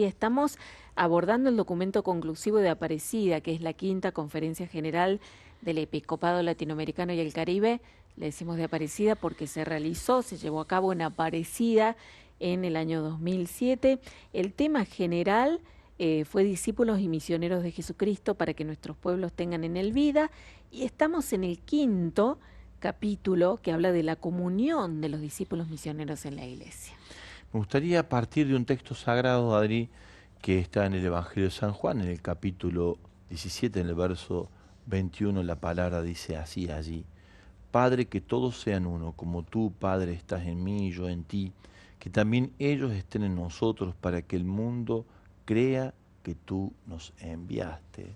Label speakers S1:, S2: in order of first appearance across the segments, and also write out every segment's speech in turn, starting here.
S1: Y estamos abordando el documento conclusivo de Aparecida, que es la quinta conferencia general del Episcopado Latinoamericano y el Caribe. Le decimos de Aparecida porque se llevó a cabo en Aparecida en el año 2007. El tema general fue discípulos y misioneros de Jesucristo para que nuestros pueblos tengan en él vida. Y estamos en el quinto capítulo que habla de la comunión de los discípulos misioneros en la iglesia.
S2: Me gustaría partir de un texto sagrado, Adri, que está en el Evangelio de San Juan, en el capítulo 17, en el verso 21, la palabra dice así allí: Padre, que todos sean uno, como tú, Padre, estás en mí y yo en ti, que también ellos estén en nosotros, para que el mundo crea que tú nos enviaste.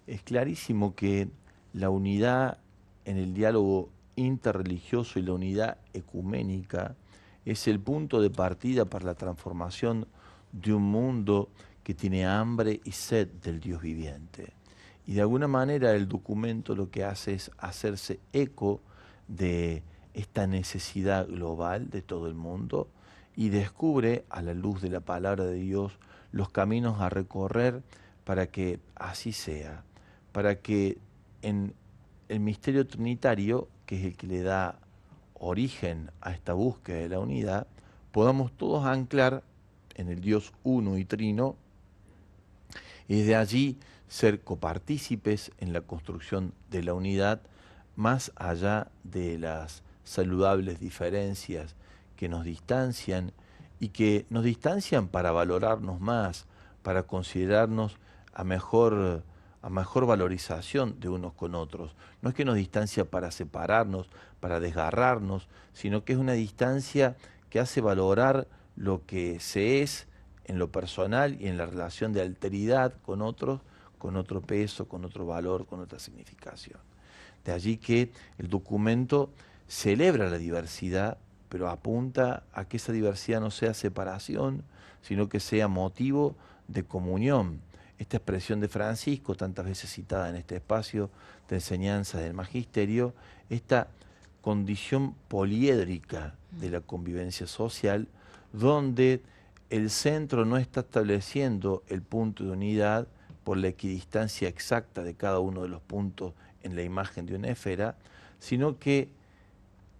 S2: Es clarísimo que la unidad en el diálogo interreligioso y la unidad ecuménica es el punto de partida para la transformación de un mundo que tiene hambre y sed del Dios viviente. Y de alguna manera el documento lo que hace es hacerse eco de esta necesidad global de todo el mundo y descubre a la luz de la palabra de Dios los caminos a recorrer para que así sea, para que en el misterio trinitario, que es el que le da origen a esta búsqueda de la unidad, podamos todos anclar en el Dios uno y trino y desde allí ser copartícipes en la construcción de la unidad, más allá de las saludables diferencias que nos distancian y que nos distancian para valorarnos más, para considerarnos a mejor valorización de unos con otros. No es que nos distancia para separarnos, para desgarrarnos, sino que es una distancia que hace valorar lo que se es en lo personal y en la relación de alteridad con otros, con otro peso, con otro valor, con otra significación. De allí que el documento celebra la diversidad, pero apunta a que esa diversidad no sea separación, sino que sea motivo de comunión. Esta expresión de Francisco, tantas veces citada en este espacio de enseñanza del magisterio, esta condición poliédrica de la convivencia social, donde el centro no está estableciendo el punto de unidad por la equidistancia exacta de cada uno de los puntos en la imagen de una esfera, sino que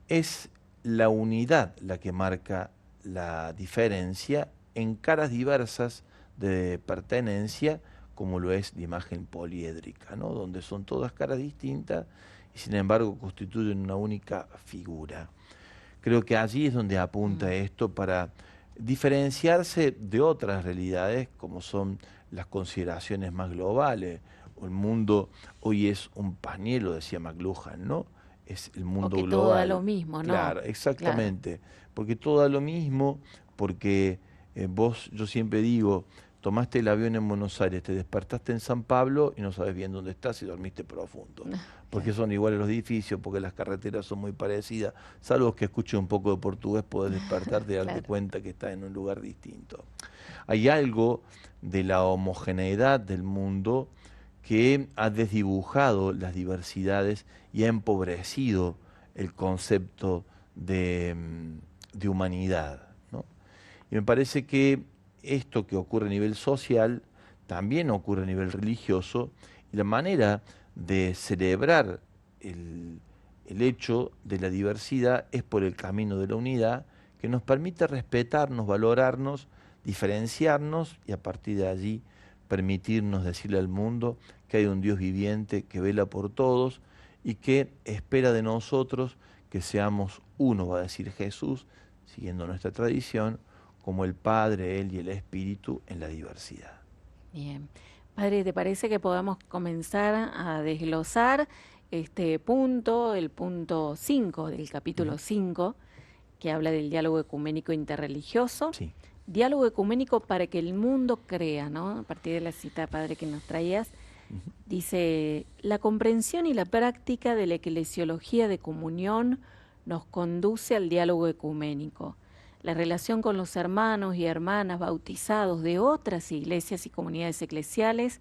S2: es la unidad la que marca la diferencia en caras diversas de pertenencia, como lo es la imagen poliédrica, ¿no? Donde son todas caras distintas y sin embargo constituyen una única figura. Creo que allí es donde apunta esto para diferenciarse de otras realidades, como son las consideraciones más globales. El mundo hoy es un pañuelo, decía McLuhan, ¿no? Es el mundo
S1: Porque todo da
S2: global.
S1: lo mismo, ¿no?
S2: Claro, exactamente. Porque todo da lo mismo, porque yo siempre digo, tomaste el avión en Buenos Aires, te despertaste en San Pablo y no sabes bien dónde estás y dormiste profundo. Porque son iguales los edificios, porque las carreteras son muy parecidas. Salvo que escuches un poco de portugués, podés despertarte y darte cuenta que estás en un lugar distinto. Hay algo de la homogeneidad del mundo que ha desdibujado las diversidades y ha empobrecido el concepto de humanidad, ¿no? Y me parece que esto que ocurre a nivel social también ocurre a nivel religioso, y la manera de celebrar el hecho de la diversidad es por el camino de la unidad, que nos permite respetarnos, valorarnos, diferenciarnos y a partir de allí permitirnos decirle al mundo que hay un Dios viviente que vela por todos y que espera de nosotros que seamos uno, va a decir Jesús, siguiendo nuestra tradición, como el Padre, Él y el Espíritu en la diversidad.
S1: Bien. Padre, ¿te parece que podamos comenzar a desglosar este punto, el punto 5 del capítulo 5, que habla del diálogo ecuménico interreligioso?
S2: Sí.
S1: Diálogo ecuménico para que el mundo crea, ¿no? A partir de la cita, Padre, que nos traías, dice: la comprensión y la práctica de la eclesiología de comunión nos conduce al diálogo ecuménico. La relación con los hermanos y hermanas bautizados de otras iglesias y comunidades eclesiales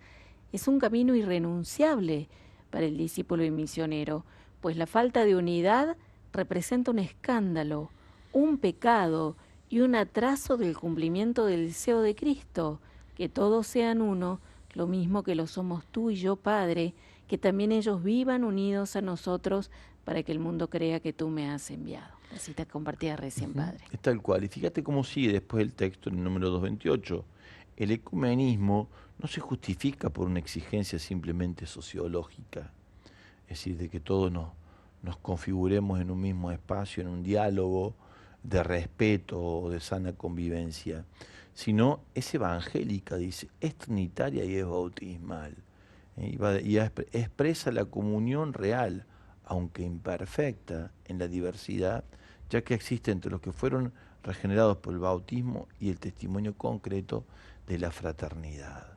S1: es un camino irrenunciable para el discípulo y misionero, pues la falta de unidad representa un escándalo, un pecado y un atraso del cumplimiento del deseo de Cristo, que todos sean uno, lo mismo que lo somos tú y yo, Padre, que también ellos vivan unidos a nosotros para que el mundo crea que tú me has enviado. La cita compartida recién,
S2: Ujú,
S1: Padre.
S2: es tal cual. Y fíjate cómo sigue después el texto en el número 228. El ecumenismo no se justifica por una exigencia simplemente sociológica, es decir, de que todos nos configuremos en un mismo espacio, en un diálogo de respeto o de sana convivencia, sino es evangélica, dice, es trinitaria y es bautismal. Expresa la comunión real, aunque imperfecta, en la diversidad, ya que existe entre los que fueron regenerados por el bautismo y el testimonio concreto de la fraternidad.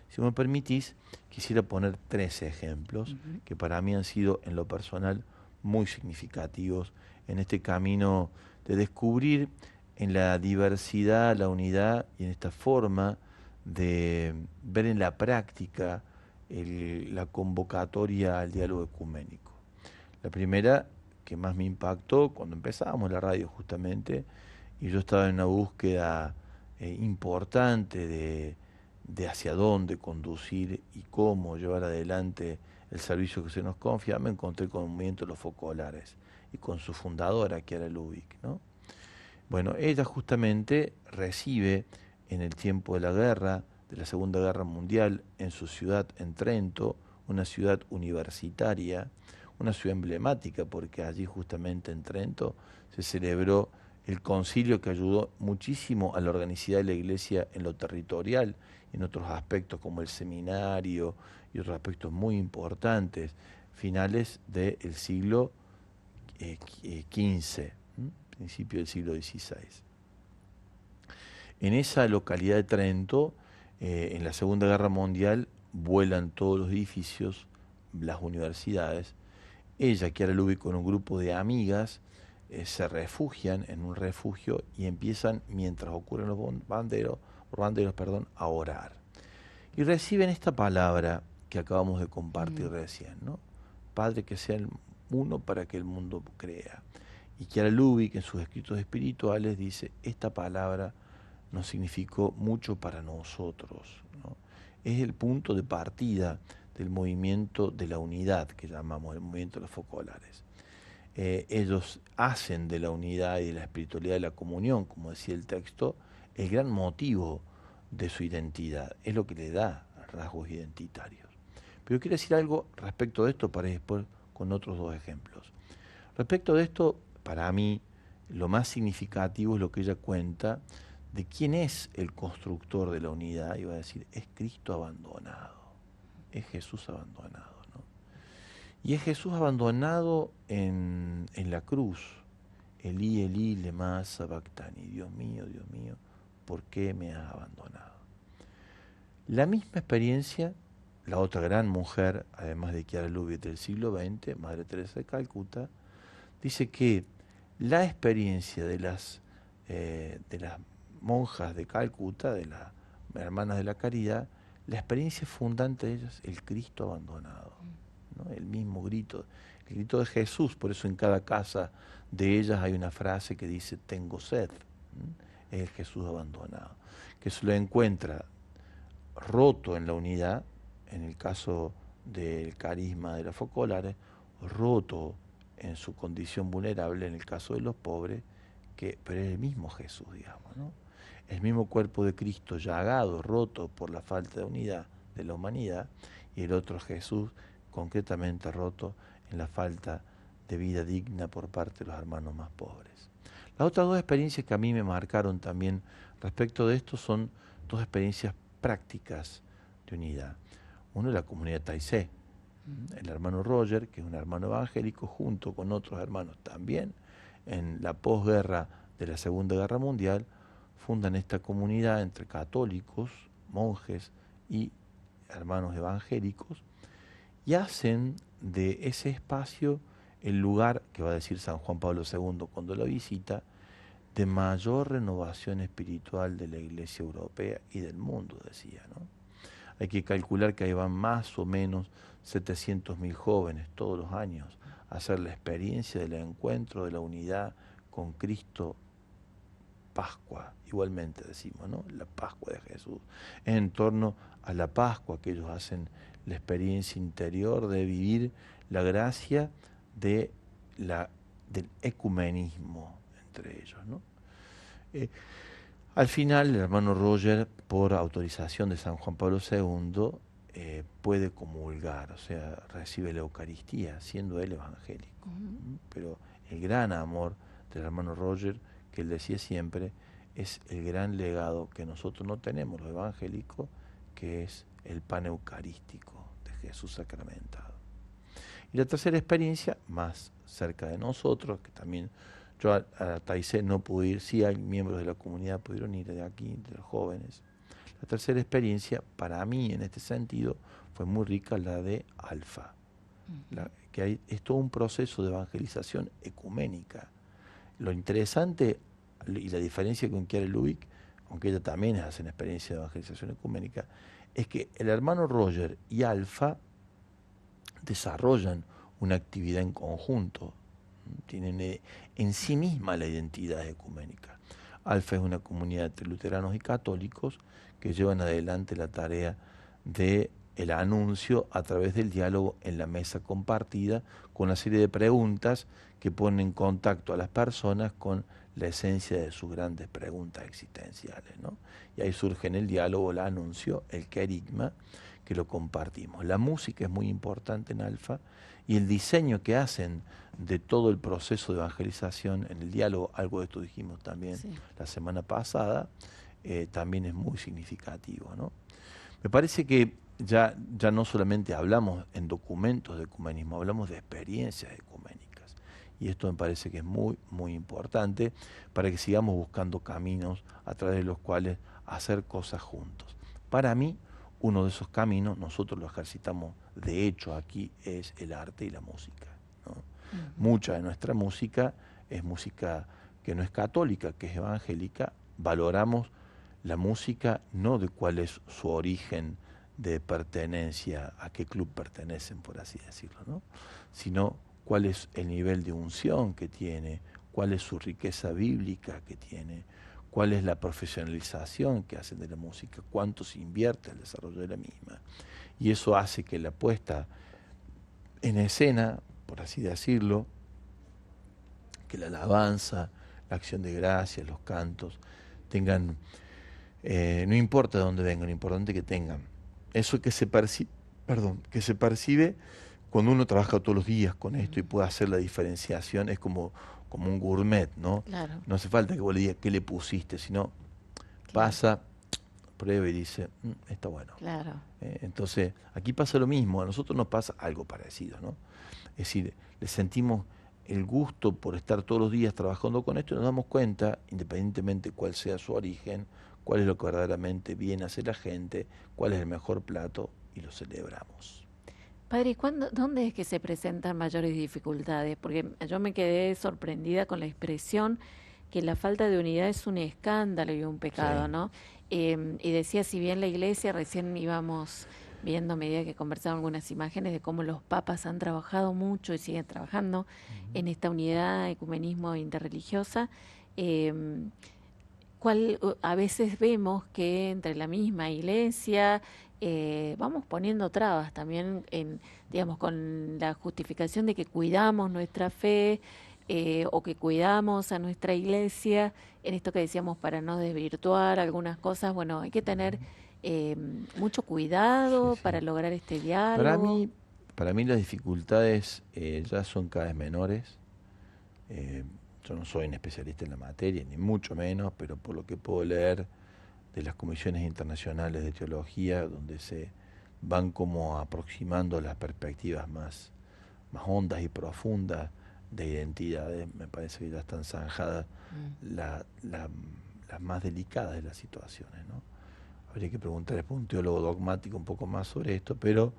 S2: Si me permitís, quisiera poner 3 ejemplos que para mí han sido en lo personal muy significativos en este camino de descubrir en la diversidad la unidad y en esta forma de ver en la práctica la convocatoria al diálogo ecuménico. La primera que más me impactó cuando empezábamos la radio justamente, y yo estaba en una búsqueda importante de hacia dónde conducir y cómo llevar adelante el servicio que se nos confía, me encontré con el movimiento de los focolares y con su fundadora, Chiara Lubich, ¿no? Bueno, ella justamente recibe en el tiempo de la guerra, de la Segunda Guerra Mundial, en su ciudad, en Trento, una ciudad universitaria, una ciudad emblemática, porque allí justamente en Trento se celebró el concilio que ayudó muchísimo a la organicidad de la iglesia en lo territorial, en otros aspectos como el seminario y otros aspectos muy importantes, finales del siglo XV, principio del siglo XVI. En esa localidad de Trento, en la Segunda Guerra Mundial, vuelan todos los edificios, las universidades. Ella, Chiara Lubich, con un grupo de amigas, se refugian en un refugio y empiezan, mientras ocurren los bombardeos, a orar. Y reciben esta palabra que acabamos de compartir recién, ¿no? Padre, que sean uno para que el mundo crea. Y Chiara Lubich, en sus escritos espirituales, dice, esta palabra nos significó mucho para nosotros, ¿no? Es el punto de partida del movimiento de la unidad, que llamamos el movimiento de los focolares. Ellos hacen de la unidad y de la espiritualidad de la comunión, como decía el texto, el gran motivo de su identidad. Es lo que le da rasgos identitarios. Pero quiero decir algo respecto de esto para ir después con otros 2 ejemplos. Respecto de esto, para mí, lo más significativo es lo que ella cuenta de quién es el constructor de la unidad. Iba a decir, es Cristo abandonado, es Jesús abandonado, ¿no? Y es Jesús abandonado en la cruz. Elí, Elí, lema sabactani. Dios mío, ¿por qué me has abandonado? La misma experiencia, la otra gran mujer, además de Chiara Lubich del siglo XX, Madre Teresa de Calcuta, dice que la experiencia de las monjas de Calcuta, de las hermanas de la caridad, la experiencia fundante de ellas, el Cristo abandonado, ¿no? El mismo grito, el grito de Jesús. Por eso en cada casa de ellas hay una frase que dice, tengo sed. Es el Jesús abandonado, que se lo encuentra roto en la unidad, en el caso del carisma de las focolares, roto en su condición vulnerable en el caso de los pobres, pero es el mismo Jesús, digamos, ¿no? El mismo cuerpo de Cristo llagado, roto por la falta de unidad de la humanidad, y el otro Jesús concretamente roto en la falta de vida digna por parte de los hermanos más pobres. Las otras 2 experiencias que a mí me marcaron también respecto de esto son 2 experiencias prácticas de unidad. Uno es la comunidad Taizé, el hermano Roger, que es un hermano evangélico, junto con otros hermanos también, en la posguerra de la Segunda Guerra Mundial, fundan esta comunidad entre católicos, monjes y hermanos evangélicos, y hacen de ese espacio el lugar, que va a decir San Juan Pablo II cuando lo visita, de mayor renovación espiritual de la Iglesia europea y del mundo, decía, ¿no? Hay que calcular que ahí van más o menos 700.000 jóvenes todos los años a hacer la experiencia del encuentro, de la unidad con Cristo Pascua, igualmente decimos, ¿no? La Pascua de Jesús. Es en torno a la Pascua que ellos hacen la experiencia interior de vivir la gracia de del ecumenismo entre ellos, ¿no? Al final, el hermano Roger, por autorización de San Juan Pablo II, puede comulgar, o sea, recibe la Eucaristía, siendo él evangélico. Pero el gran amor del hermano Roger, que él decía siempre, es el gran legado que nosotros no tenemos, los evangélicos, que es el pan eucarístico de Jesús sacramentado. Y la tercera experiencia, más cerca de nosotros, que también yo a Taizé no pude ir, sí hay miembros de la comunidad pudieron ir de aquí, de los jóvenes. La tercera experiencia, para mí en este sentido, fue muy rica, la de Alfa. Es todo un proceso de evangelización ecuménica. Lo interesante y la diferencia con Chiara Lubick, aunque ella también hace una experiencia de evangelización ecuménica, es que el hermano Roger y Alfa desarrollan una actividad en conjunto, tienen en sí misma la identidad ecuménica. Alfa es una comunidad entre luteranos y católicos que llevan adelante la tarea de el anuncio a través del diálogo en la mesa compartida, con una serie de preguntas que ponen en contacto a las personas con la esencia de sus grandes preguntas existenciales, ¿no? Y ahí surge en el diálogo el anuncio, el querigma, que lo compartimos. La música es muy importante en Alfa y el diseño que hacen de todo el proceso de evangelización en el diálogo, algo de esto dijimos también la semana pasada, también es muy significativo, ¿no? Me parece que ya no solamente hablamos en documentos de ecumenismo, hablamos de experiencias ecuménicas. Y esto me parece que es muy, muy importante para que sigamos buscando caminos a través de los cuales hacer cosas juntos. Para mí, uno de esos caminos, nosotros lo ejercitamos de hecho aquí, es el arte y la música, ¿no? Mucha de nuestra música es música que no es católica, que es evangélica. Valoramos la música no de cuál es su origen de pertenencia, a qué club pertenecen, por así decirlo, ¿no? Sino cuál es el nivel de unción que tiene, cuál es su riqueza bíblica que tiene, cuál es la profesionalización que hacen de la música, cuánto se invierte en el desarrollo de la misma. Y eso hace que la puesta en escena, por así decirlo, que la alabanza, la acción de gracias, los cantos, tengan, no importa de dónde vengan, lo importante que tengan. Eso que se percibe cuando uno trabaja todos los días con esto y puede hacer la diferenciación, es como un gourmet, ¿no?
S1: Claro.
S2: No hace falta que vos le digas qué le pusiste, sino pasa, prueba y dice, está bueno.
S1: Claro.
S2: Entonces, aquí pasa lo mismo, a nosotros nos pasa algo parecido, ¿no? Es decir, le sentimos el gusto por estar todos los días trabajando con esto y nos damos cuenta, independientemente cuál sea su origen, cuál es lo que verdaderamente viene a hacer la gente, cuál es el mejor plato, y lo celebramos.
S1: Padre, ¿y dónde es que se presentan mayores dificultades? Porque yo me quedé sorprendida con la expresión que la falta de unidad es un escándalo y un pecado, ¿no? Y decía, si bien la Iglesia, recién íbamos viendo a medida que conversaban algunas imágenes de cómo los papas han trabajado mucho y siguen trabajando en esta unidad, ecumenismo interreligiosa, a veces vemos que entre la misma Iglesia vamos poniendo trabas también, digamos, con la justificación de que cuidamos nuestra fe o que cuidamos a nuestra Iglesia, en esto que decíamos para no desvirtuar algunas cosas. Bueno, hay que tener mucho cuidado para lograr este diálogo.
S2: Para mí las dificultades ya son cada vez menores. Yo no soy un especialista en la materia, ni mucho menos, pero por lo que puedo leer de las comisiones internacionales de teología, donde se van como aproximando las perspectivas más hondas y profundas de identidades, me parece que ya están zanjadas las más delicadas de las situaciones, ¿no? Habría que preguntar a un teólogo dogmático un poco más sobre esto, pero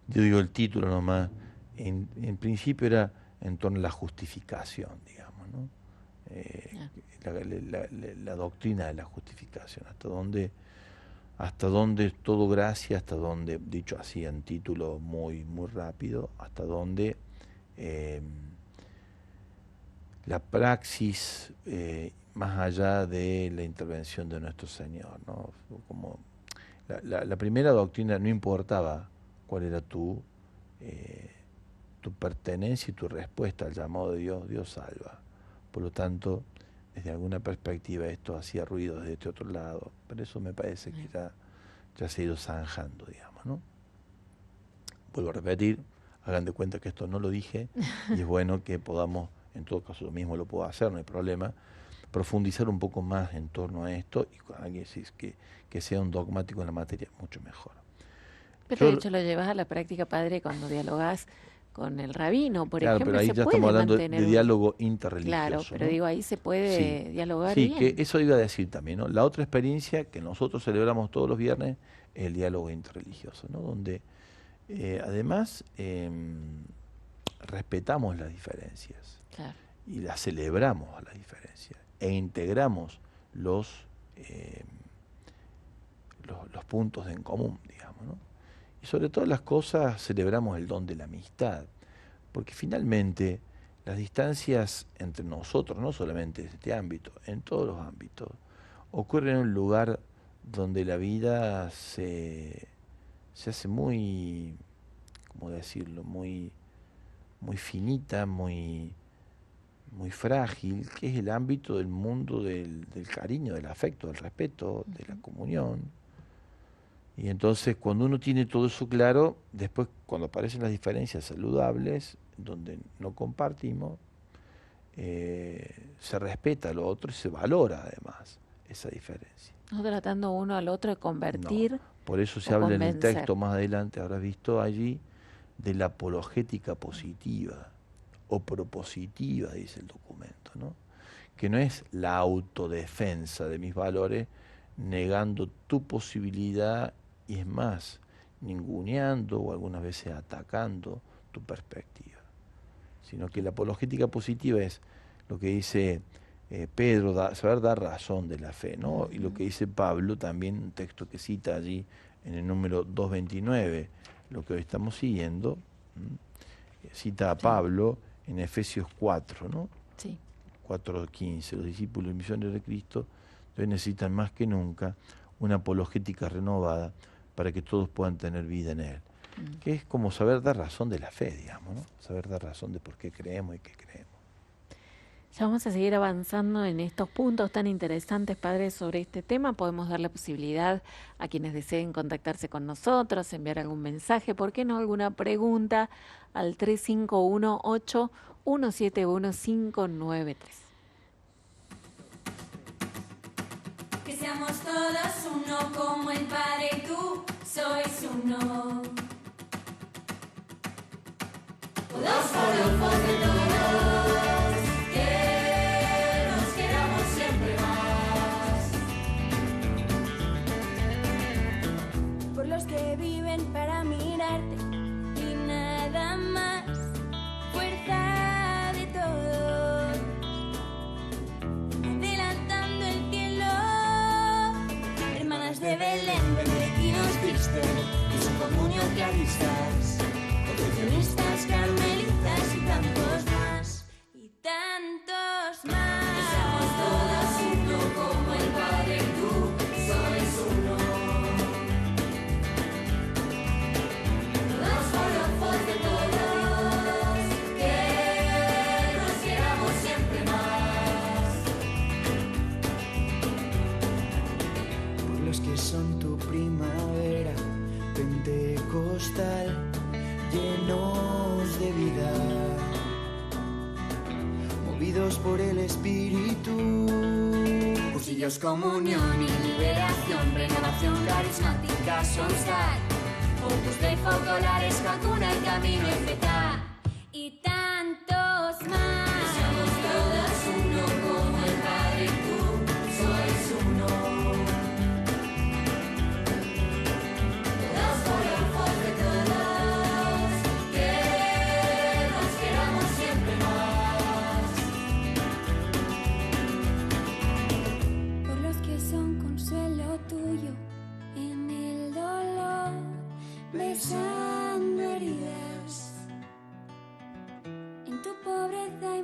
S2: yo digo el título nomás, en principio era en torno a la justificación, digamos, ¿no? La doctrina de la justificación, hasta dónde todo gracia, hasta dónde, dicho así en título muy rápido, hasta dónde la praxis más allá de la intervención de nuestro Señor, ¿no? Como la primera doctrina no importaba cuál era tu pertenencia y tu respuesta al llamado de Dios, Dios salva. Por lo tanto, desde alguna perspectiva esto hacía ruido desde este otro lado, pero eso me parece que ya se ha ido zanjando, digamos, ¿no? Vuelvo a repetir, hagan de cuenta que esto no lo dije, y es bueno que podamos, en todo caso yo mismo lo puedo hacer, no hay problema, profundizar un poco más en torno a esto, y con alguien que sea un dogmático en la materia, mucho mejor.
S1: Pero de hecho lo llevas a la práctica, padre, cuando dialogás con el rabino, por
S2: Claro,
S1: ejemplo,
S2: pero ahí
S1: se
S2: ya
S1: puede
S2: estamos hablando de
S1: mantener
S2: diálogo interreligioso.
S1: Claro, pero
S2: ¿no?
S1: digo, ahí se puede dialogar
S2: Sí,
S1: bien.
S2: que eso iba a decir también, ¿no? La otra experiencia que nosotros celebramos todos los viernes es el diálogo interreligioso, ¿no? Donde además respetamos las diferencias
S1: Claro.
S2: y las celebramos a las diferencias e integramos los puntos en común, digamos, ¿no? Y sobre todas las cosas celebramos el don de la amistad, porque finalmente las distancias entre nosotros, no solamente en este ámbito, en todos los ámbitos, ocurren en un lugar donde la vida se hace muy, ¿cómo decirlo?, muy finita, muy frágil, que es el ámbito del mundo del cariño, del afecto, del respeto, de la comunión. Y entonces cuando uno tiene todo eso claro, después cuando aparecen las diferencias saludables, donde no compartimos, se respeta lo otro y se valora además esa diferencia.
S1: No tratando uno al otro de convertir.
S2: No, por eso se
S1: o
S2: habla en el
S1: convencer.
S2: texto más adelante, habrás visto allí, de la apologética positiva o propositiva, dice el documento, ¿no? Que no es la autodefensa de mis valores negando tu posibilidad y es más, ninguneando o algunas veces atacando tu perspectiva, sino que la apologética positiva es lo que dice Pedro, saber dar razón de la fe, ¿no? Y lo que dice Pablo también, un texto que cita allí en el número 229, lo que hoy estamos siguiendo, cita a Pablo en Efesios 4, ¿no?
S1: Sí.
S2: 4:15, los discípulos y misioneros de Cristo hoy necesitan más que nunca una apologética renovada para que todos puedan tener vida en Él. Que es como saber dar razón de la fe, digamos, ¿no? Saber dar razón de por qué creemos y qué creemos.
S1: Ya vamos a seguir avanzando en estos puntos tan interesantes, padre, sobre este tema. Podemos dar la posibilidad a quienes deseen contactarse con nosotros, enviar algún mensaje, ¿por qué no alguna pregunta? Al 3518-171-593.
S3: Que seamos todos uno como el Padre y tú sois uno. Todos forofos de todos, que nos queramos siempre más. Por los que viven para mirarte y nada más, fuerza de todos, adelantando el cielo, hermanas de Belén, benedictinos viste, y su comunión claristas, concepcionistas, carmelitas y tantos más, y tantos más. Que seamos todas uno como el Padre y tú sois uno. Todos forofos de todos, que nos queramos siempre más.
S4: Por los que son tu primavera pentecostal, llenos de vida, movidos por el Espíritu.
S3: Cursillos, comunión y liberación, renovación carismática, Solstar, Opus Dei, focolares, vacuna, el camino, etc. Y tantos más. Que seamos todas uno como el Padre y tú sois uno. Todos forofos de todos, que nos queramos siempre más. Por los que son consuelo tuyo en el dolor, besando heridas, en tu pobreza y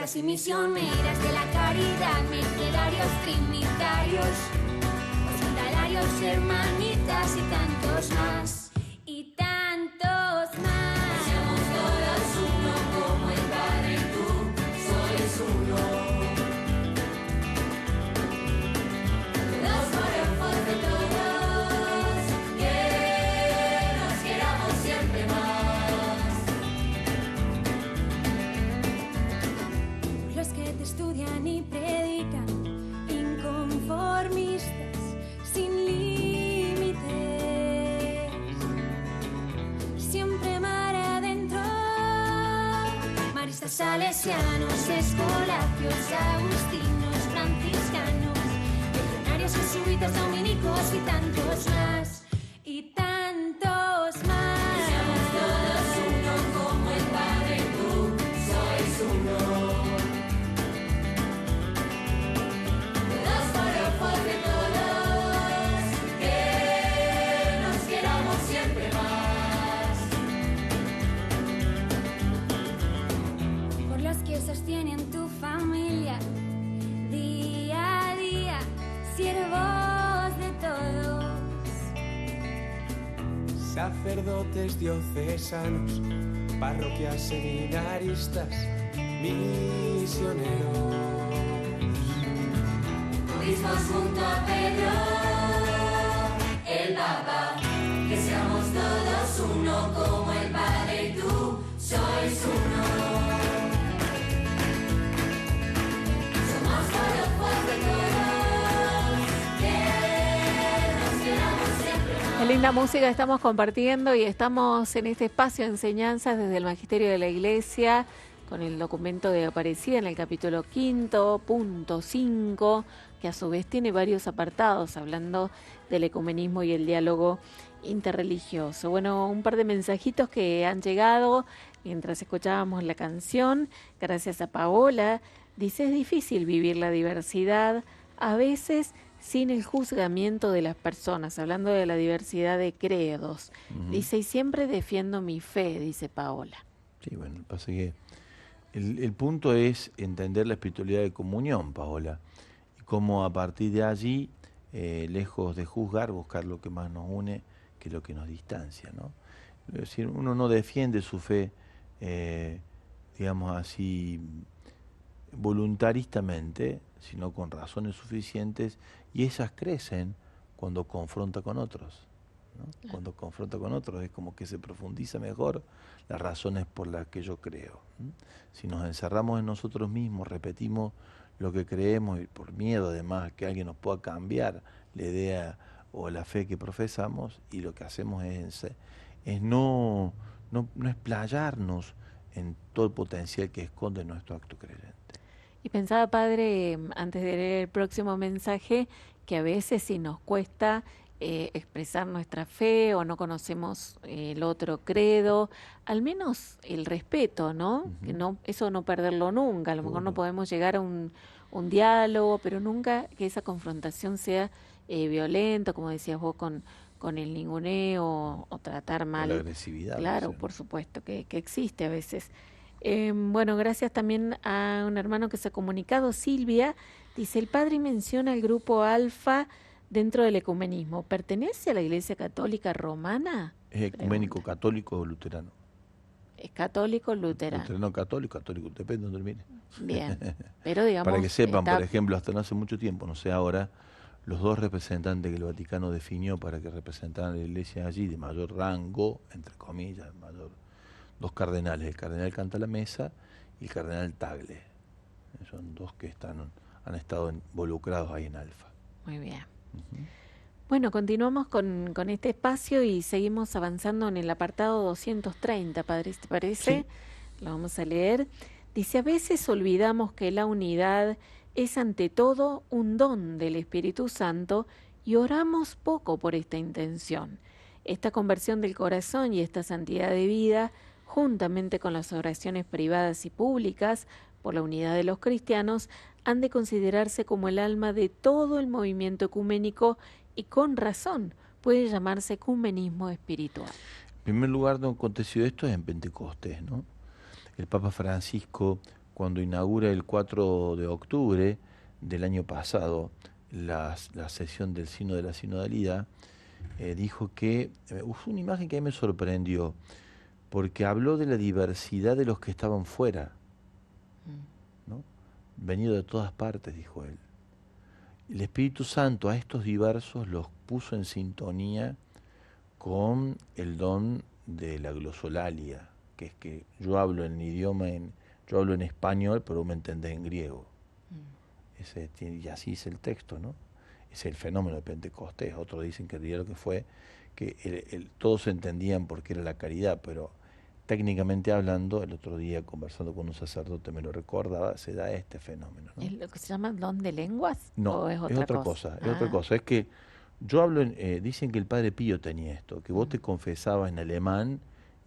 S3: monjas y misioneras de la caridad, mercedarios, trinitarios, hospitalarios, hermanitas y tantos más. Y tantos más. Seamos todos uno como el Padre y tú sois uno. Todos por el favor de todos, que nos queramos siempre más. Los que te estudian y predican, inconformistas, sin límites, siempre mar adentro. Maristas, salesianos, escolapios, agustinos, franciscanos, legionarios, jesuitas, dominicos y tantos más. Y tantos más. Seamos todos uno como el Padre y tú sois uno. Todos por el favor de todos, que nos queramos siempre más. Por los que sostienen tu familia, día a día, siervos de todos.
S4: Sacerdotes diocesanos, parroquias, seminaristas, misioneros.
S3: Budismos junto a Pedro, el Papa, que seamos todos uno como el Padre y tú sois uno. Somos por el favor de todos, que nos queramos siempre más.
S1: Qué linda música estamos compartiendo y estamos en este espacio de enseñanzas desde el Magisterio de la Iglesia con el documento de Aparecida en el capítulo 5.5, que a su vez tiene varios apartados hablando del ecumenismo y el diálogo interreligioso. Bueno, un par de mensajitos que han llegado mientras escuchábamos la canción, gracias a Paola. Dice, es difícil vivir la diversidad, a veces sin el juzgamiento de las personas, hablando de la diversidad de credos. Dice, y siempre defiendo mi fe, dice Paola.
S2: Sí, bueno, pasa que el punto es entender la espiritualidad de comunión, Paola, y cómo a partir de allí, lejos de juzgar, buscar lo que más nos une que lo que nos distancia, ¿no? Es decir, uno no defiende su fe, digamos así, voluntaristamente, sino con razones suficientes, y esas crecen cuando confronta con otros, ¿no? Cuando confronta con otros es como que se profundiza mejor las razones por las que yo creo. Si nos encerramos en nosotros mismos, repetimos lo que creemos y por miedo además que alguien nos pueda cambiar la idea o la fe que profesamos, y lo que hacemos es no explayarnos en todo el potencial que esconde nuestro acto creyente.
S1: Y pensaba, padre, antes de leer el próximo mensaje, que a veces si nos cuesta expresar nuestra fe o no conocemos el otro credo, al menos el respeto, ¿no? Que no, eso no perderlo nunca. A lo mejor no podemos llegar a un diálogo, pero nunca que esa confrontación sea violenta, como decías vos, con el ninguneo o tratar mal.
S2: La agresividad.
S1: Claro, por supuesto, que existe a veces. Bueno, gracias también a un hermano que se ha comunicado, Silvia. Dice, el padre menciona el grupo Alfa dentro del ecumenismo. ¿Pertenece a la Iglesia Católica Romana?
S2: ¿Es ecuménico católico o luterano?
S1: Es católico luterano.
S2: Luterano católico, depende de donde mire.
S1: Bien, pero digamos...
S2: Para que sepan, por ejemplo, hasta no hace mucho tiempo, no sé ahora, los dos representantes que el Vaticano definió para que representaran a la Iglesia allí, de mayor rango, entre comillas, dos cardenales, el cardenal Cantalamessa y el cardenal Tagle. Son dos que han estado involucrados ahí en Alfa.
S1: Muy bien. Bueno, continuamos con este espacio y seguimos avanzando en el apartado 230, padre, ¿te parece? Sí. Lo vamos a leer. Dice, a veces olvidamos que la unidad es ante todo un don del Espíritu Santo y oramos poco por esta intención. Esta conversión del corazón y esta santidad de vida, juntamente con las oraciones privadas y públicas por la unidad de los cristianos, han de considerarse como el alma de todo el movimiento ecuménico y con razón puede llamarse ecumenismo espiritual.
S2: En primer lugar, donde aconteció esto es en Pentecostés, ¿no? El Papa Francisco cuando inaugura el 4 de octubre del año pasado la sesión del Sínodo de la Sinodalidad, dijo que usó una imagen que a mí me sorprendió, porque habló de la diversidad de los que estaban fuera, ¿no? Venido de todas partes, dijo él. El Espíritu Santo a estos diversos los puso en sintonía con el don de la glosolalia, que es que yo hablo en idioma, yo hablo en español, pero vos me entendés en griego. Y así es el texto, ¿no? Es el fenómeno de Pentecostés. Otros dicen que lo que fue, que todos se entendían porque era la caridad, pero técnicamente hablando, el otro día conversando con un sacerdote me lo recordaba, se da este fenómeno, ¿no?
S1: ¿Es lo que se llama don de lenguas?
S2: No,
S1: ¿O es otra cosa?
S2: Es otra cosa. Es que yo hablo, dicen que el Padre Pío tenía esto, que vos te confesabas en alemán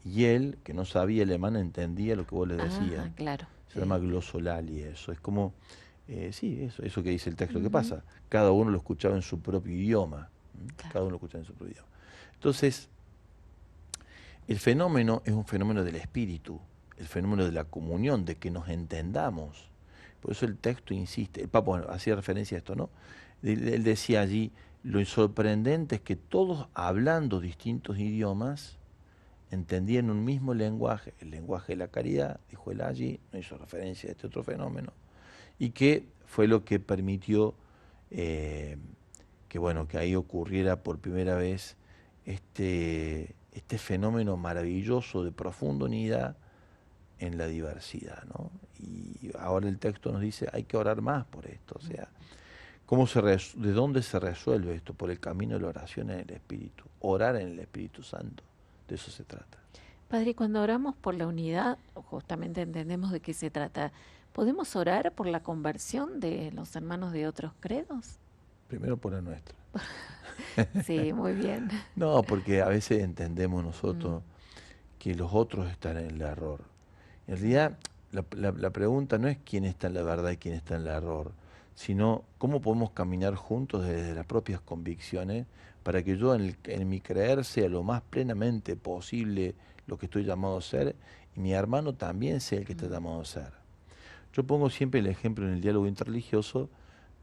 S2: y él, que no sabía alemán, entendía lo que vos le decías.
S1: Claro.
S2: Se llama glosolalia, eso. Es como, sí, eso que dice el texto. ¿Qué pasa? Cada uno lo escuchaba en su propio idioma.
S1: Claro.
S2: Cada uno lo escuchaba en su propio idioma. Entonces, el fenómeno es un fenómeno del espíritu, el fenómeno de la comunión, de que nos entendamos. Por eso el texto insiste. El Papa hacía referencia a esto, ¿no? Él decía allí, lo sorprendente es que todos hablando distintos idiomas entendían un mismo lenguaje, el lenguaje de la caridad, dijo él allí, no hizo referencia a este otro fenómeno, y que fue lo que permitió que ahí ocurriera por primera vez este fenómeno maravilloso de profunda unidad en la diversidad, ¿no? Y ahora el texto nos dice, hay que orar más por esto, o sea, ¿de dónde se resuelve esto? Por el camino de la oración en el Espíritu, orar en el Espíritu Santo, de eso se trata.
S1: Padre, cuando oramos por la unidad, justamente entendemos de qué se trata. ¿Podemos orar por la conversión de los hermanos de otros credos?
S2: Primero por la nuestra.
S1: Sí, muy bien.
S2: No, porque a veces entendemos nosotros que los otros están en el error. En realidad, la pregunta no es quién está en la verdad y quién está en el error, sino cómo podemos caminar juntos desde las propias convicciones para que yo en mi creer sea lo más plenamente posible lo que estoy llamado a ser y mi hermano también sea el que está llamado a ser. Yo pongo siempre el ejemplo en el diálogo interreligioso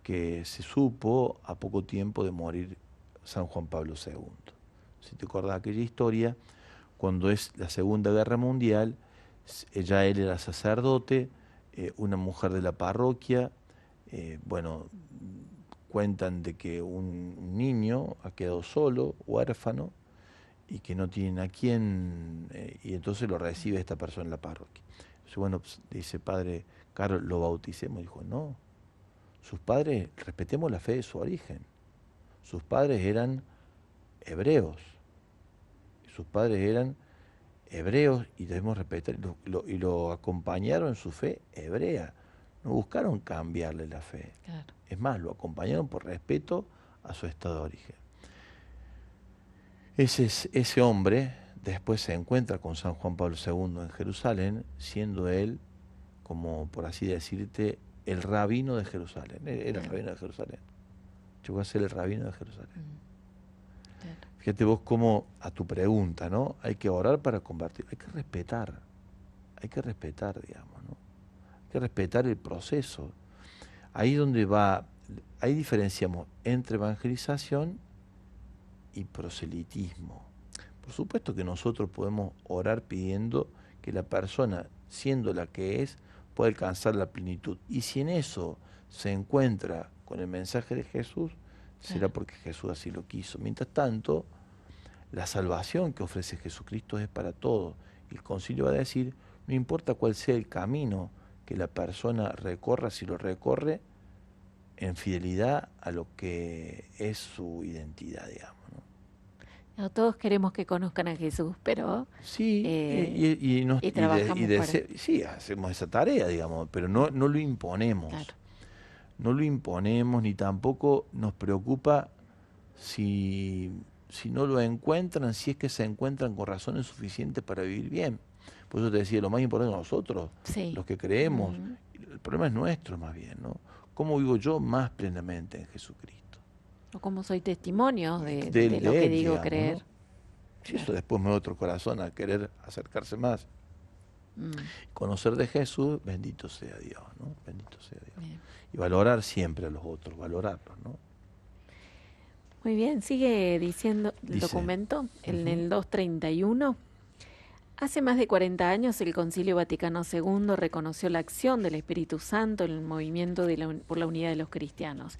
S2: que se supo a poco tiempo de morir San Juan Pablo II. Si te acordás aquella historia, cuando es la Segunda Guerra Mundial, ya él era sacerdote, una mujer de la parroquia, cuentan de que un niño ha quedado solo, huérfano, y que no tienen a quién, y entonces lo recibe esta persona en la parroquia. Entonces, dice, Padre Carlos, lo bauticemos. Dijo, no, sus padres, respetemos la fe de su origen. Sus padres eran hebreos. Y debemos respetar, y lo acompañaron en su fe hebrea. No buscaron cambiarle la fe.
S1: Claro.
S2: Es más, lo acompañaron por respeto a su estado de origen. Ese hombre después se encuentra con San Juan Pablo II en Jerusalén, siendo él, como por así decirte, el rabino de Jerusalén. Era el rabino de Jerusalén. Llegó a ser el rabino de Jerusalén.
S1: Claro.
S2: Fíjate vos cómo, a tu pregunta, ¿no? Hay que orar para convertir, hay que respetar, digamos, ¿no? Hay que respetar el proceso. Ahí diferenciamos entre evangelización y proselitismo. Por supuesto que nosotros podemos orar pidiendo que la persona, siendo la que es, pueda alcanzar la plenitud. Y si en eso se encuentra con el mensaje de Jesús, será porque Jesús así lo quiso. Mientras tanto, la salvación que ofrece Jesucristo es para todos. Y el concilio va a decir, no importa cuál sea el camino que la persona recorra, si lo recorre en fidelidad a lo que es su identidad, digamos, ¿no?
S1: No, todos queremos que conozcan a Jesús, pero
S2: sí, sí, hacemos esa tarea, digamos, pero no lo imponemos.
S1: Claro.
S2: No lo imponemos, ni tampoco nos preocupa si no lo encuentran, si es que se encuentran con razones suficientes para vivir bien. Por eso te decía, lo más importante es nosotros, los que creemos. El problema es nuestro más bien, ¿no? ¿Cómo vivo yo más plenamente en Jesucristo?
S1: O cómo soy testimonio de lo
S2: él,
S1: que digo
S2: digamos,
S1: creer.
S2: ¿no? Si eso después me da otro corazón a querer acercarse más. Conocer de Jesús, bendito sea Dios, ¿no? Bendito sea Dios.
S1: Bien.
S2: Y valorar siempre a los otros, valorarlos, ¿no?
S1: Muy bien, sigue diciendo el
S2: Dice,
S1: documento en el 231. Hace más de 40 años el Concilio Vaticano II reconoció la acción del Espíritu Santo en el movimiento por la unidad de los cristianos.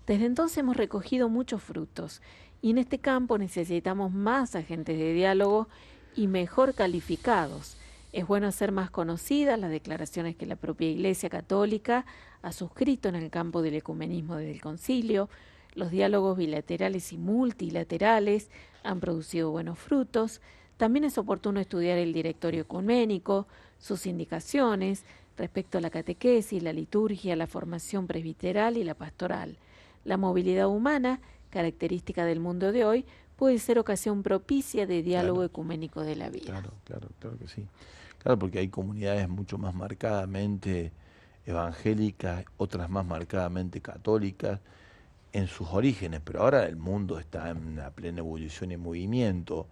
S1: Desde entonces hemos recogido muchos frutos y en este campo necesitamos más agentes de diálogo y mejor calificados. Es bueno hacer más conocidas las declaraciones que la propia Iglesia Católica ha suscrito en el campo del ecumenismo desde el Concilio. Los diálogos bilaterales y multilaterales han producido buenos frutos. También es oportuno estudiar el directorio ecuménico, sus indicaciones respecto a la catequesis, la liturgia, la formación presbiteral y la pastoral. La movilidad humana, característica del mundo de hoy, puede ser ocasión propicia de diálogo ecuménico de la vida.
S2: Claro que sí. Claro, porque hay comunidades mucho más marcadamente evangélicas, otras más marcadamente católicas en sus orígenes, pero ahora el mundo está en una plena ebullición y movimiento.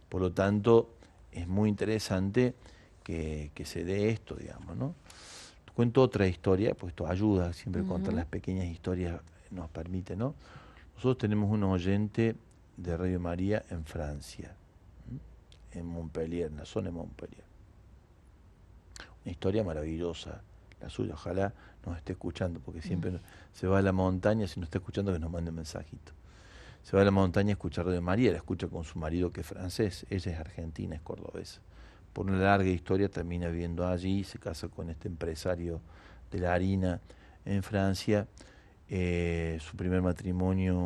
S2: Por lo tanto, es muy interesante que se dé esto, digamos, ¿no? Cuento otra historia, pues esto ayuda, siempre contar las pequeñas historias nos permite, ¿no? Nosotros tenemos un oyente de Radio María en Francia, en Montpellier, en la zona de Montpellier. Una historia maravillosa, la suya, ojalá nos esté escuchando, porque siempre se va a la montaña, si no está escuchando que nos mande un mensajito. Se va a la montaña a escuchar Radio María, la escucha con su marido que es francés, ella es argentina, es cordobesa. Por una larga historia termina viviendo allí, se casa con este empresario de la harina en Francia. Su primer matrimonio,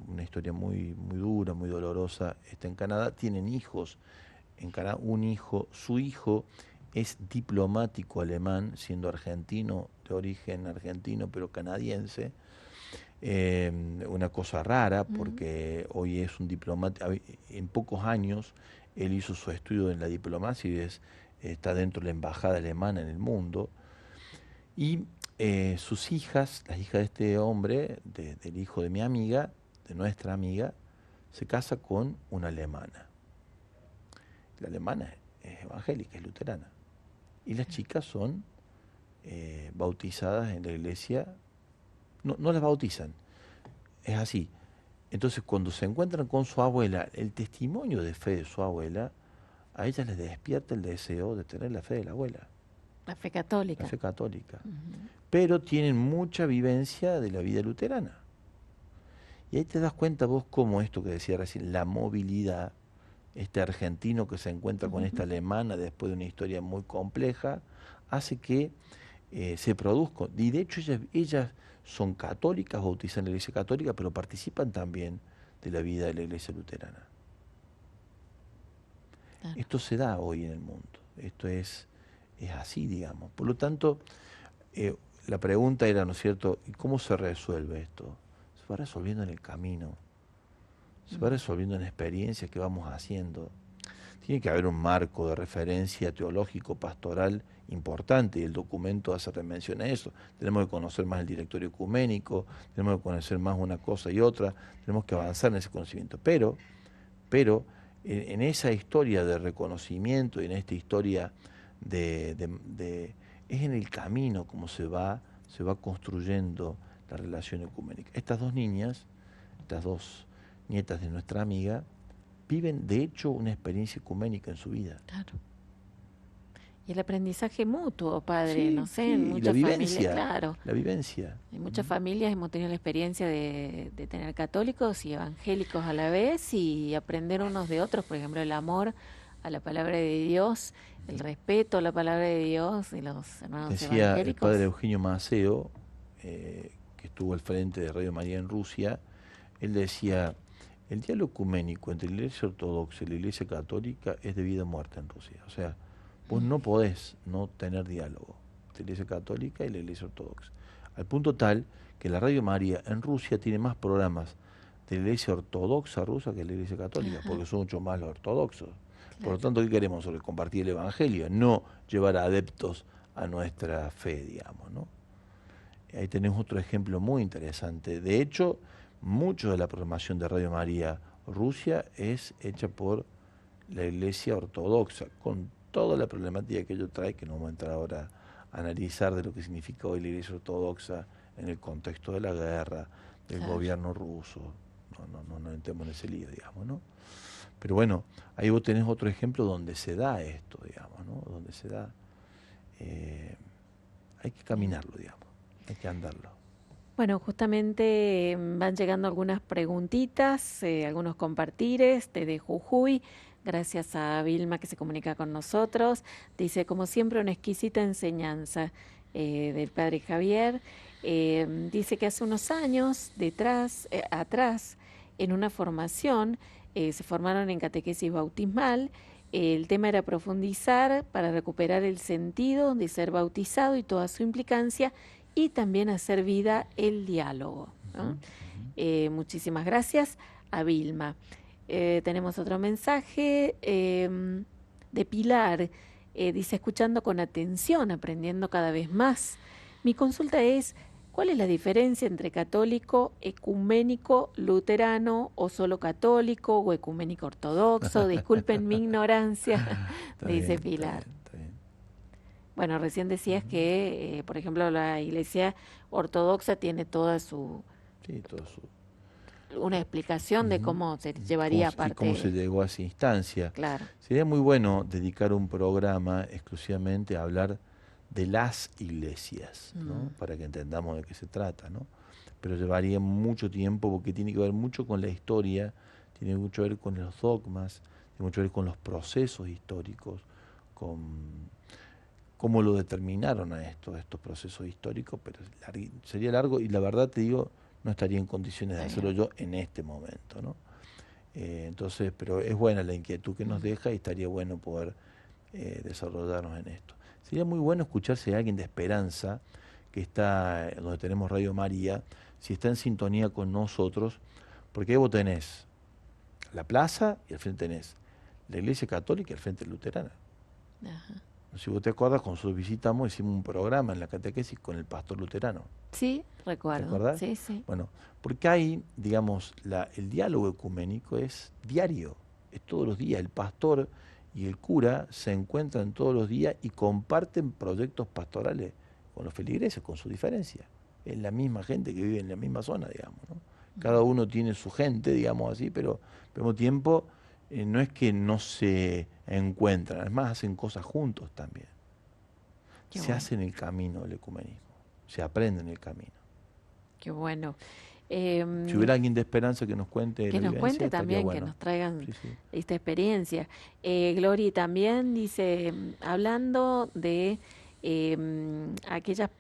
S2: una historia muy dura, muy dolorosa, está en Canadá. Tienen hijos en Canadá, un hijo, su hijo es diplomático alemán, siendo argentino, de origen argentino, pero canadiense. Una cosa rara, porque hoy es un diplomático, en pocos años él hizo su estudio en la diplomacia y está dentro de la embajada alemana en el mundo. Y sus hijas, las hijas de este hombre, del hijo de mi amiga, de nuestra amiga, se casa con una alemana. La alemana es evangélica, es luterana. Y las chicas son bautizadas en la iglesia. No las bautizan, es así. Entonces, cuando se encuentran con su abuela, el testimonio de fe de su abuela, a ellas les despierta el deseo de tener la fe de la abuela.
S1: La fe católica.
S2: La fe católica. Pero tienen mucha vivencia de la vida luterana. Y ahí te das cuenta vos cómo esto que decía recién, la movilidad, este argentino que se encuentra con esta alemana después de una historia muy compleja, hace que se produzca. Y de hecho ellas son católicas, bautizan en la iglesia católica, pero participan también de la vida de la iglesia luterana. Claro. Esto se da hoy en el mundo, esto es así, digamos. Por lo tanto, la pregunta era, ¿no es cierto?, ¿y cómo se resuelve esto? Se va resolviendo en el camino, se va resolviendo en experiencias que vamos haciendo. Tiene que haber un marco de referencia teológico, pastoral importante, y el documento hace mención a eso. Tenemos que conocer más el directorio ecuménico, tenemos que conocer más una cosa y otra, tenemos que avanzar en ese conocimiento. Pero en esa historia de reconocimiento y en esta historia es en el camino como se va construyendo la relación ecuménica. Estas dos niñas, estas dos nietas de nuestra amiga, viven de hecho una experiencia ecuménica en su vida.
S1: Claro. Y el aprendizaje mutuo, padre,
S2: sí,
S1: no sé,
S2: sí,
S1: en muchas familias, claro.
S2: La vivencia.
S1: En muchas familias hemos tenido la experiencia de tener católicos y evangélicos a la vez y aprender unos de otros, por ejemplo, el amor a la palabra de Dios, el respeto a la palabra de Dios de los hermanos
S2: Decía
S1: evangélicos.
S2: El padre Eugenio Maceo, que estuvo al frente de Radio María en Rusia, él decía: el diálogo ecuménico entre la Iglesia Ortodoxa y la Iglesia Católica es de vida o muerte en Rusia. O sea, vos no podés no tener diálogo entre la Iglesia Católica y la Iglesia Ortodoxa. Al punto tal que la Radio María en Rusia tiene más programas de la Iglesia Ortodoxa rusa que de la Iglesia Católica, porque son mucho más los ortodoxos. Claro. Por lo tanto, ¿qué queremos? Sobre compartir el Evangelio, no llevar a adeptos a nuestra fe, digamos, ¿no? Ahí tenemos otro ejemplo muy interesante. De hecho, mucho de la programación de Radio María Rusia es hecha por la Iglesia Ortodoxa, con toda la problemática que ello trae, que no vamos a entrar ahora a analizar de lo que significa hoy la Iglesia Ortodoxa en el contexto de la guerra, del gobierno ruso. No entremos en ese lío, digamos, ¿no? Pero bueno, ahí vos tenés otro ejemplo donde se da esto, digamos, ¿no? Donde se da. Hay que caminarlo, digamos, hay que andarlo.
S1: Bueno, justamente van llegando algunas preguntitas, algunos compartires desde Jujuy. Gracias a Vilma que se comunica con nosotros. Dice, como siempre, una exquisita enseñanza del padre Javier. Dice que hace unos años, atrás, en una formación, se formaron en catequesis bautismal. El tema era profundizar para recuperar el sentido de ser bautizado y toda su implicancia, y también hacer vida el diálogo, ¿no? Muchísimas gracias a Vilma. Tenemos otro mensaje de Pilar. Dice, escuchando con atención, aprendiendo cada vez más. Mi consulta es, ¿cuál es la diferencia entre católico, ecuménico, luterano, o solo católico, o ecuménico ortodoxo? Disculpen mi ignorancia, dice Pilar.
S2: Está bien.
S1: Bueno, recién decías que, por ejemplo, la Iglesia Ortodoxa tiene toda su...
S2: Sí, todo su...
S1: una explicación de cómo se llevaría aparte.
S2: ¿Cómo se llegó a esa instancia?
S1: Claro.
S2: Sería muy bueno dedicar un programa exclusivamente a hablar de las iglesias, ¿no? Para que entendamos de qué se trata, ¿no? Pero llevaría mucho tiempo porque tiene que ver mucho con la historia, tiene mucho que ver con los dogmas, tiene mucho que ver con los procesos históricos, con cómo lo determinaron a estos procesos históricos, pero sería largo y la verdad te digo, no estaría en condiciones de hacerlo yo en este momento, ¿no? Entonces, pero es buena la inquietud que nos deja y estaría bueno poder desarrollarnos en esto. Sería muy bueno escucharse a alguien de Esperanza, que está donde tenemos Radio María, si está en sintonía con nosotros, porque ahí vos tenés la plaza y al frente tenés la Iglesia Católica y al frente Luterana.
S1: Ajá.
S2: Si vos te acuerdas, cuando nosotros visitamos, hicimos un programa en la catequesis con el pastor luterano.
S1: Sí, recuerdo.
S2: ¿Te acordás?
S1: Sí, sí.
S2: Bueno, porque ahí, digamos, el diálogo ecuménico es diario, es todos los días. El pastor y el cura se encuentran todos los días y comparten proyectos pastorales con los feligreses, con su diferencia. Es la misma gente que vive en la misma zona, digamos, ¿no? Cada uno tiene su gente, digamos así, pero al mismo tiempo no es que no se encuentran, además hacen cosas juntos también.
S1: Qué
S2: Se
S1: bueno.
S2: hace en el camino el ecumenismo, se aprende en el camino.
S1: Qué bueno.
S2: Si hubiera alguien de Esperanza que nos cuente
S1: Que
S2: la
S1: nos
S2: vivencia,
S1: cuente
S2: estaría
S1: también,
S2: bueno.
S1: que nos traigan
S2: Sí, sí.
S1: esta experiencia. Glory también dice, hablando de aquellas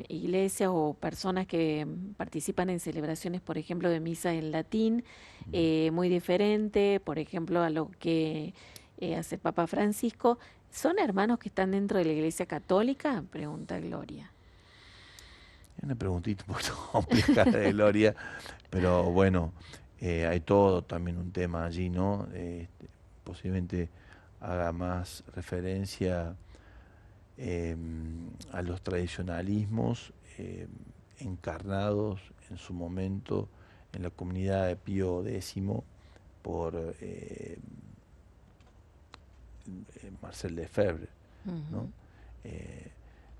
S1: iglesias o personas que participan en celebraciones, por ejemplo, de misa en latín, muy diferente, por ejemplo, a lo que hace el Papa Francisco. ¿Son hermanos que están dentro de la Iglesia Católica? Pregunta Gloria.
S2: Es una preguntita un poquito compleja de Gloria, pero bueno, hay todo también un tema allí, ¿no? Posiblemente haga más referencia a los tradicionalismos encarnados en su momento en la comunidad de Pío X por Marcel Lefebvre, ¿no?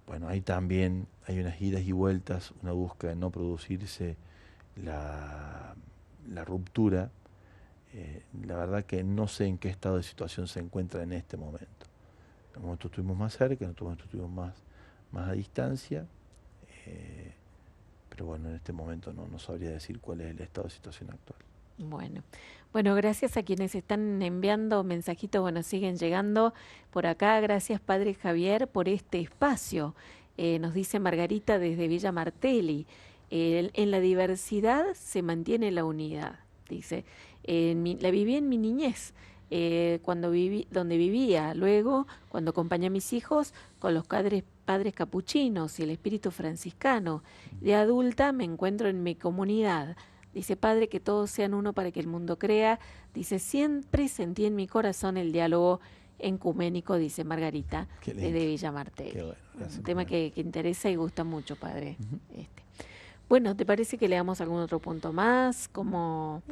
S2: Bueno, ahí también hay unas idas y vueltas, una búsqueda de no producirse la ruptura. La verdad que no sé en qué estado de situación se encuentra en este momento. En un momento estuvimos más cerca, en otro momento estuvimos más a distancia, pero bueno, en este momento no sabría decir cuál es el estado de situación actual.
S1: Bueno, gracias a quienes están enviando mensajitos, bueno, siguen llegando por acá. Gracias, Padre Javier, por este espacio. Nos dice Margarita desde Villa Martelli. En la diversidad se mantiene la unidad, dice. La viví en mi niñez, donde vivía. Luego, cuando acompañé a mis hijos con los padres capuchinos y el espíritu franciscano. De adulta me encuentro en mi comunidad. Dice, Padre, que todos sean uno para que el mundo crea. Dice, siempre sentí en mi corazón el diálogo ecuménico, dice Margarita, desde Villa Martelli.
S2: Bueno,
S1: un tema que interesa y gusta mucho, Padre. Bueno, ¿te parece que leamos algún otro punto más?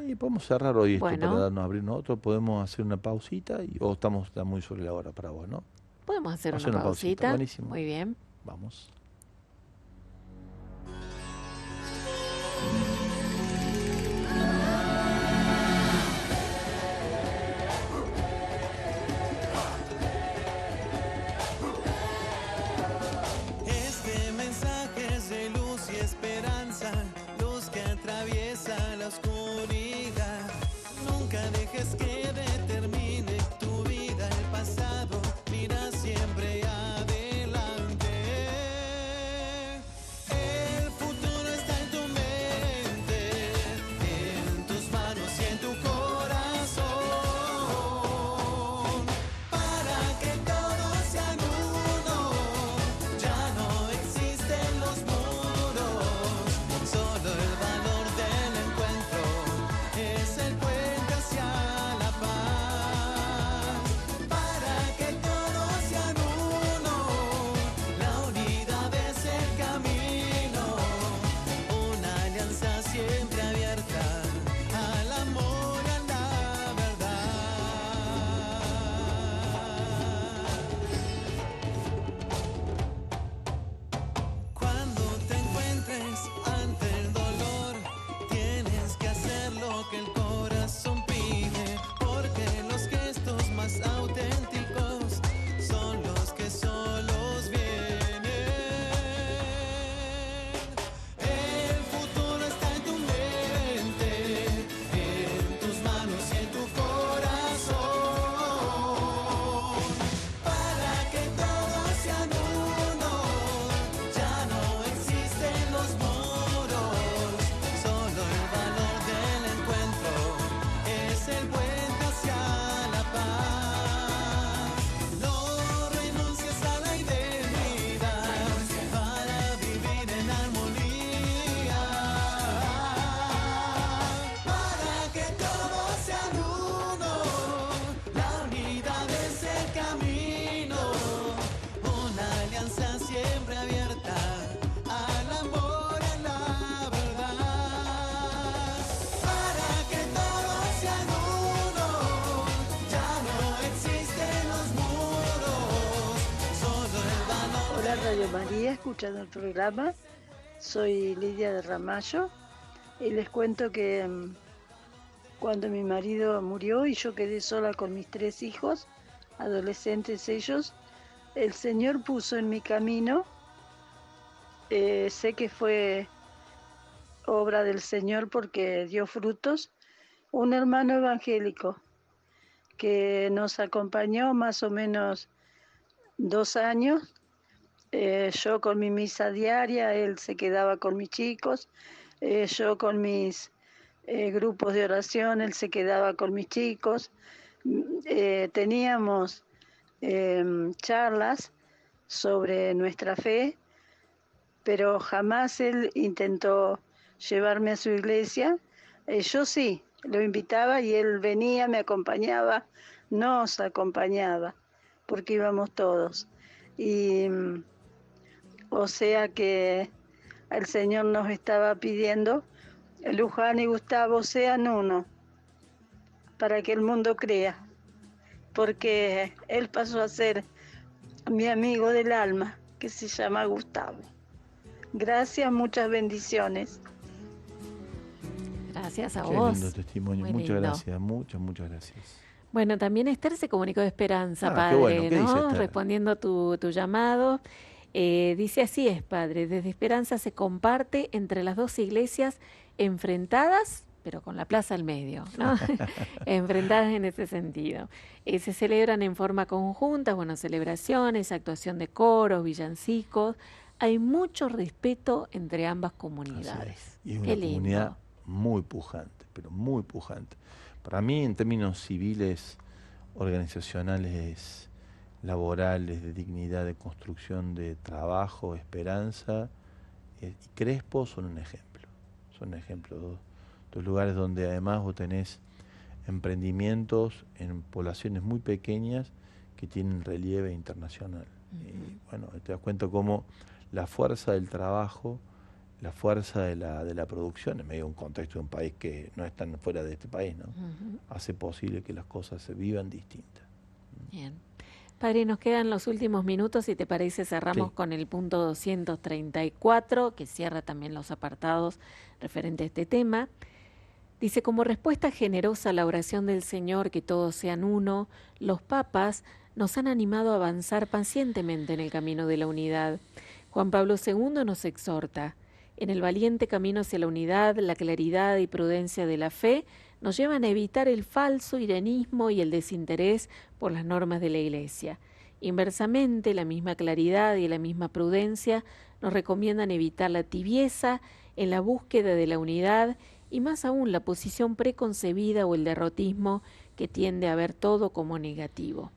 S2: Y podemos cerrar hoy esto
S1: Bueno.
S2: para abrirnos otro. Podemos hacer una pausita o estamos muy sobre la hora para vos, ¿no?
S1: Podemos hacer
S2: Vamos a
S1: una
S2: una pausita,
S1: pausita.
S2: buenísimo.
S1: Muy bien.
S2: Vamos.
S5: Este mensaje es de luz y esperanza, luz que atraviesa la oscuridad. Nunca dejes que determine tu vida el pasado, mira siempre adelante. El futuro está en tu mente, en tus manos y en tu corazón. Para que todos sean uno, ya no existen los muros, solo el valor del encuentro es el puente hacia la paz. Para que todos sean uno, la unidad es el camino, una alianza siempre abierta al amor, a la verdad. Cuando te encuentres ante el dolor, tienes que hacer lo que el corazón pide, porque los gestos más auténticos son los que solos vienen. El futuro está en tu mente, en tus manos y en tu corazón. Para que todos sean uno, ya no existen los muros, solo el valor del encuentro es el puente hacia la paz. No renuncies a la identidad para vivir en armonía. Para que todos sean uno, la unidad es el camino, una alianza siempre abierta al amor, a la verdad. Para que todos sean uno, ya no existen los muros, solo el valor.
S6: Hola Radio María, escuchando el programa. Soy Lidia de Ramallo y les cuento que cuando mi marido murió y yo quedé sola con mis 3 hijos, adolescentes ellos, el Señor puso en mi camino, sé que fue obra del Señor porque dio frutos, un hermano evangélico que nos acompañó más o menos 2 años. Yo con mi misa diaria, él se quedaba con mis chicos, yo con mis grupos de oración, él se quedaba con mis chicos. Teníamos charlas sobre nuestra fe, pero jamás él intentó llevarme a su iglesia. Yo sí, lo invitaba y él venía, me acompañaba, nos acompañaba, porque íbamos todos. Y o sea que el Señor nos estaba pidiendo, Luján y Gustavo sean uno, para que el mundo crea, porque él pasó a ser mi amigo del alma, que se llama Gustavo. Gracias, muchas bendiciones.
S1: Gracias a
S2: Qué
S1: vos.
S2: lindo testimonio.
S1: Muy
S2: Muchas
S1: lindo.
S2: gracias, muchas gracias.
S1: Bueno, también Esther se comunicó de Esperanza,
S2: Ah, qué
S1: padre,
S2: bueno. ¿Qué dice
S1: ¿no?
S2: Esther?
S1: Respondiendo a tu llamado. Dice así es, padre, desde Esperanza se comparte entre las dos iglesias enfrentadas, pero con la plaza al medio, ¿no? Enfrentadas en ese sentido. Se celebran en forma conjunta, bueno, celebraciones, actuación de coros, villancicos. Hay mucho respeto entre ambas
S2: Así
S1: comunidades.
S2: es. Y es
S1: Qué
S2: una comunidad
S1: lindo.
S2: muy pujante, pero muy pujante. Para mí, en términos civiles, organizacionales, laborales, de dignidad, de construcción, de trabajo, esperanza, y Crespo son un ejemplo. Son ejemplos. Dos lugares donde además vos tenés emprendimientos en poblaciones muy pequeñas que tienen relieve internacional. Y bueno, te das cuenta cómo la fuerza del trabajo, la fuerza de la producción, en medio de un contexto de un país que no es tan fuera de este país, ¿no? Hace posible que las cosas se vivan distintas.
S1: Bien. Padre, nos quedan los últimos minutos, si te parece cerramos
S2: Sí.
S1: con el punto 234, que cierra también los apartados referentes a este tema. Dice, como respuesta generosa a la oración del Señor, que todos sean uno, los papas nos han animado a avanzar pacientemente en el camino de la unidad. Juan Pablo II nos exhorta, en el valiente camino hacia la unidad, la claridad y prudencia de la fe nos llevan a evitar el falso irenismo y el desinterés por las normas de la Iglesia. Inversamente, la misma claridad y la misma prudencia nos recomiendan evitar la tibieza en la búsqueda de la unidad y más aún la posición preconcebida o el derrotismo que tiende a ver todo como negativo.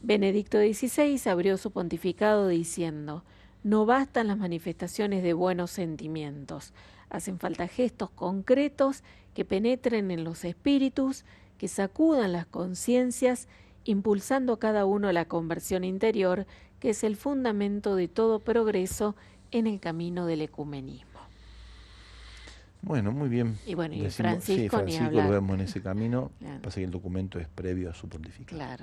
S1: Benedicto XVI abrió su pontificado diciendo, no bastan las manifestaciones de buenos sentimientos, hacen falta gestos concretos que penetren en los espíritus, que sacudan las conciencias, impulsando a cada uno a la conversión interior, que es el fundamento de todo progreso en el camino del ecumenismo.
S2: Bueno, muy bien.
S1: Y bueno, y
S2: Decimos,
S1: Francisco,
S2: sí,
S1: ni
S2: Francisco
S1: hablar.
S2: lo vemos en ese camino.
S1: Claro.
S2: Pasa que el documento es previo a su pontificado.
S1: Claro.